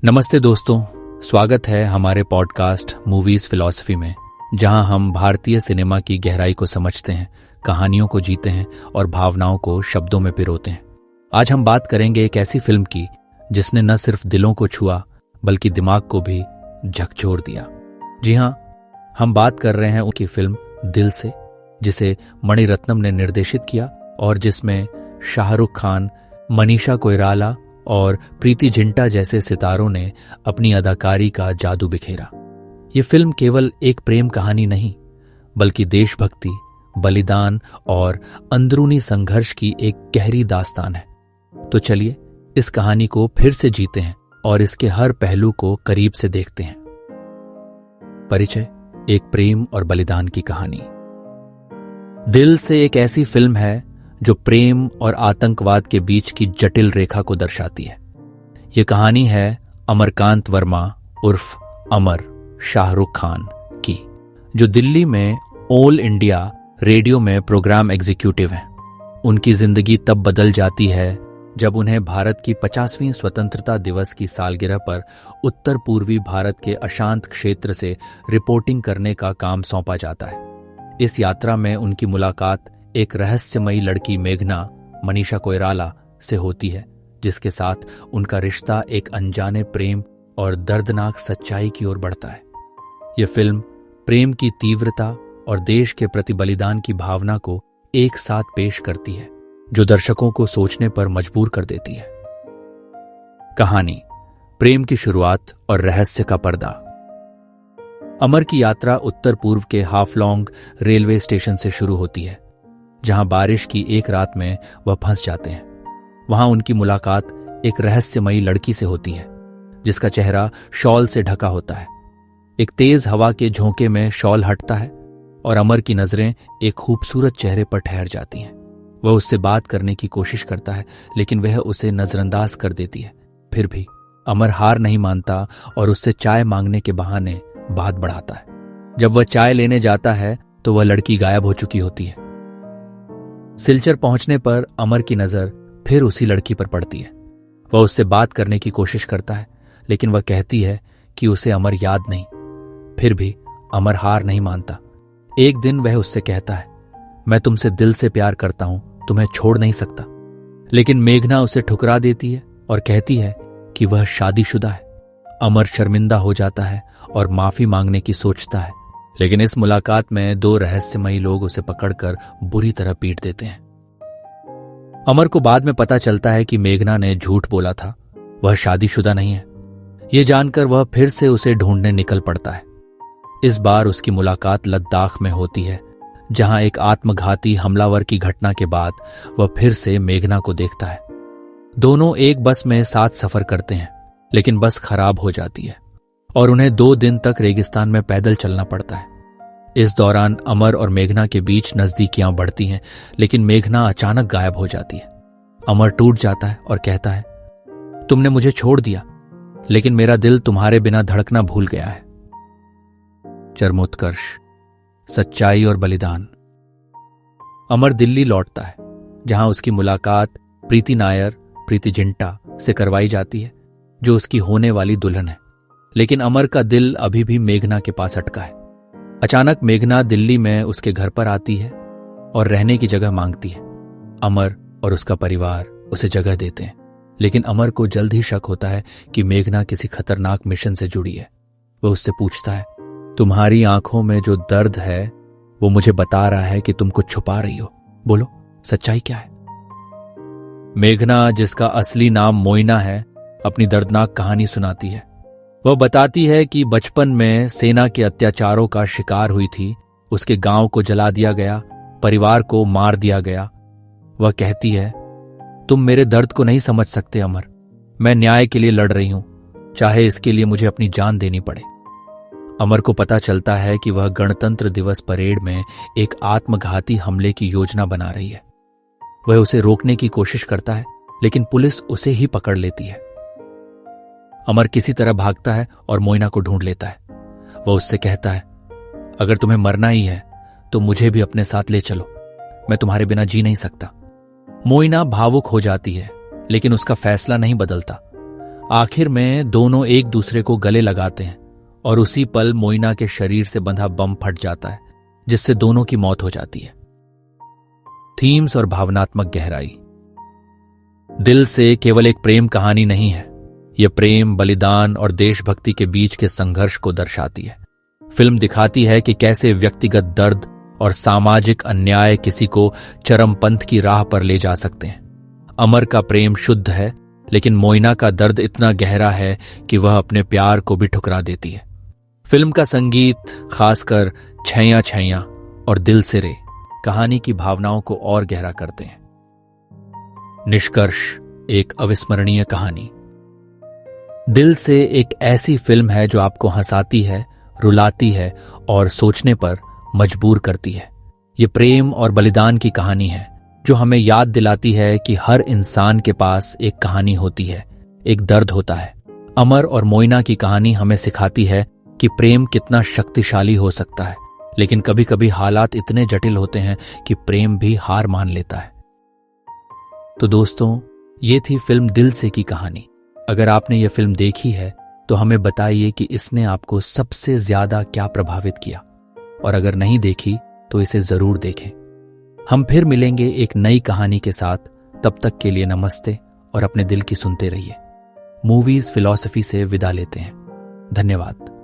नमस्ते दोस्तों, स्वागत है हमारे पॉडकास्ट मूवीज फिलॉसफी में, जहां हम भारतीय सिनेमा की गहराई को समझते हैं, कहानियों को जीते हैं और भावनाओं को शब्दों में पिरोते हैं। आज हम बात करेंगे एक ऐसी फिल्म की जिसने न सिर्फ दिलों को छुआ बल्कि दिमाग को भी झकझोर दिया। जी हां, हम बात कर रहे हैं उनकी फिल्म दिल से, जिसे मणिरत्नम ने निर्देशित किया और जिसमें शाहरुख खान, मनीषा कोइराला और प्रीति जिंटा जैसे सितारों ने अपनी अदाकारी का जादू बिखेरा। ये फिल्म केवल एक प्रेम कहानी नहीं, बल्कि देशभक्ति, बलिदान और अंदरूनी संघर्ष की एक गहरी दास्तान है। तो चलिए इस कहानी को फिर से जीते हैं और इसके हर पहलू को करीब से देखते हैं। परिचय: एक प्रेम और बलिदान की कहानी। दिल से एक ऐसी फिल्म है जो प्रेम और आतंकवाद के बीच की जटिल रेखा को दर्शाती है। यह कहानी है अमरकांत वर्मा उर्फ अमर शाहरुख खान की, जो दिल्ली में ऑल इंडिया रेडियो में प्रोग्राम एग्जीक्यूटिव हैं। उनकी जिंदगी तब बदल जाती है जब उन्हें भारत की 50वीं स्वतंत्रता दिवस की सालगिरह पर उत्तर पूर्वी भारत के अशांत क्षेत्र से रिपोर्टिंग करने का काम सौंपा जाता है। इस यात्रा में उनकी मुलाकात एक रहस्यमयी लड़की मेघना, मनीषा कोइराला से होती है, जिसके साथ उनका रिश्ता एक अनजाने प्रेम और दर्दनाक सच्चाई की ओर बढ़ता है। यह फिल्म प्रेम की तीव्रता और देश के प्रति बलिदान की भावना को एक साथ पेश करती है, जो दर्शकों को सोचने पर मजबूर कर देती है। कहानी: प्रेम की शुरुआत और रहस्य का पर्दा। अमर की यात्रा उत्तर पूर्व के हाफलॉन्ग रेलवे स्टेशन से शुरू होती है, जहां बारिश की एक रात में वह फंस जाते हैं। वहां उनकी मुलाकात एक रहस्यमयी लड़की से होती है, जिसका चेहरा शॉल से ढका होता है। एक तेज हवा के झोंके में शॉल हटता है और अमर की नजरें एक खूबसूरत चेहरे पर ठहर जाती हैं। वह उससे बात करने की कोशिश करता है, लेकिन वह उसे नजरअंदाज कर देती है। फिर भी अमर हार नहीं मानता और उससे चाय मांगने के बहाने बात बढ़ाता है। जब वह चाय लेने जाता है तो वह लड़की गायब हो चुकी होती है। सिलचर पहुंचने पर अमर की नजर फिर उसी लड़की पर पड़ती है। वह उससे बात करने की कोशिश करता है, लेकिन वह कहती है कि उसे अमर याद नहीं। फिर भी अमर हार नहीं मानता। एक दिन वह उससे कहता है, मैं तुमसे दिल से प्यार करता हूं, तुम्हें छोड़ नहीं सकता। लेकिन मेघना उसे ठुकरा देती है और कहती है कि वह शादीशुदा है। अमर शर्मिंदा हो जाता है और माफी मांगने की सोचता है, लेकिन इस मुलाकात में दो रहस्यमयी लोग उसे पकड़कर बुरी तरह पीट देते हैं। अमर को बाद में पता चलता है कि मेघना ने झूठ बोला था, वह शादीशुदा नहीं है। यह जानकर वह फिर से उसे ढूंढने निकल पड़ता है। इस बार उसकी मुलाकात लद्दाख में होती है, जहां एक आत्मघाती हमलावर की घटना के बाद वह फिर से मेघना को देखता है। दोनों एक बस में साथ सफर करते हैं, लेकिन बस खराब हो जाती है और उन्हें 2 दिन तक रेगिस्तान में पैदल चलना पड़ता है। इस दौरान अमर और मेघना के बीच नजदीकियां बढ़ती हैं, लेकिन मेघना अचानक गायब हो जाती है। अमर टूट जाता है और कहता है, तुमने मुझे छोड़ दिया, लेकिन मेरा दिल तुम्हारे बिना धड़कना भूल गया है। चरमोत्कर्ष: सच्चाई और बलिदान। अमर दिल्ली लौटता है, जहां उसकी मुलाकात प्रीति जिंटा से करवाई जाती है, जो उसकी होने वाली दुल्हन है। लेकिन अमर का दिल अभी भी मेघना के पास अटका है। अचानक मेघना दिल्ली में उसके घर पर आती है और रहने की जगह मांगती है। अमर और उसका परिवार उसे जगह देते हैं, लेकिन अमर को जल्द ही शक होता है कि मेघना किसी खतरनाक मिशन से जुड़ी है। वह उससे पूछता है, तुम्हारी आंखों में जो दर्द है वो मुझे बता रहा है कि तुम कुछ छुपा रही हो, बोलो सच्चाई क्या है। मेघना, जिसका असली नाम मोइना है, अपनी दर्दनाक कहानी सुनाती है। वह बताती है कि बचपन में सेना के अत्याचारों का शिकार हुई थी, उसके गांव को जला दिया गया, परिवार को मार दिया गया। वह कहती है, तुम मेरे दर्द को नहीं समझ सकते अमर, मैं न्याय के लिए लड़ रही हूं, चाहे इसके लिए मुझे अपनी जान देनी पड़े। अमर को पता चलता है कि वह गणतंत्र दिवस परेड में एक आत्मघाती हमले की योजना बना रही है। वह उसे रोकने की कोशिश करता है, लेकिन पुलिस उसे ही पकड़ लेती है। अमर किसी तरह भागता है और मोइना को ढूंढ लेता है। वह उससे कहता है, अगर तुम्हें मरना ही है तो मुझे भी अपने साथ ले चलो, मैं तुम्हारे बिना जी नहीं सकता। मोइना भावुक हो जाती है, लेकिन उसका फैसला नहीं बदलता। आखिर में दोनों एक दूसरे को गले लगाते हैं और उसी पल मोइना के शरीर से बंधा बम फट जाता है, जिससे दोनों की मौत हो जाती है। थीम्स और भावनात्मक गहराई। दिल से केवल एक प्रेम कहानी नहीं है, यह प्रेम, बलिदान और देशभक्ति के बीच के संघर्ष को दर्शाती है। फिल्म दिखाती है कि कैसे व्यक्तिगत दर्द और सामाजिक अन्याय किसी को चरमपंथ की राह पर ले जा सकते हैं। अमर का प्रेम शुद्ध है, लेकिन मोइना का दर्द इतना गहरा है कि वह अपने प्यार को भी ठुकरा देती है। फिल्म का संगीत, खासकर छैया छैया और दिल से रे, कहानी की भावनाओं को और गहरा करते हैं। निष्कर्ष, एक अविस्मरणीय कहानी। दिल से एक ऐसी फिल्म है जो आपको हंसाती है, रुलाती है और सोचने पर मजबूर करती है। ये प्रेम और बलिदान की कहानी है जो हमें याद दिलाती है कि हर इंसान के पास एक कहानी होती है, एक दर्द होता है। अमर और मोइना की कहानी हमें सिखाती है कि प्रेम कितना शक्तिशाली हो सकता है, लेकिन कभी कभी हालात इतने जटिल होते हैं कि प्रेम भी हार मान लेता है। तो दोस्तों, ये थी फिल्म दिल से की कहानी। अगर आपने ये फिल्म देखी है तो हमें बताइए कि इसने आपको सबसे ज्यादा क्या प्रभावित किया, और अगर नहीं देखी तो इसे जरूर देखें। हम फिर मिलेंगे एक नई कहानी के साथ। तब तक के लिए नमस्ते और अपने दिल की सुनते रहिए। मूवीज फिलॉसफी से विदा लेते हैं। धन्यवाद।